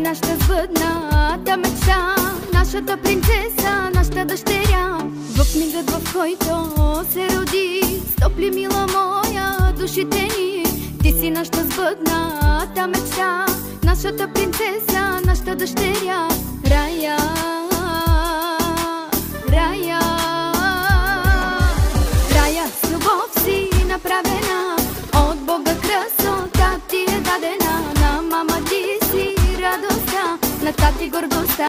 нашата сбъдната мечта, нашата принцеса, нашата дъщеря. В мигът, в който се роди, стопли, мила моя, душите ни. Ти си нашата сбъдната мечта, нашата принцеса, нашата дъщеря. Рая, рая, рая с любов си направена, от Бога красота ти е дадена. На мама ти си радостта, на тати гордостта.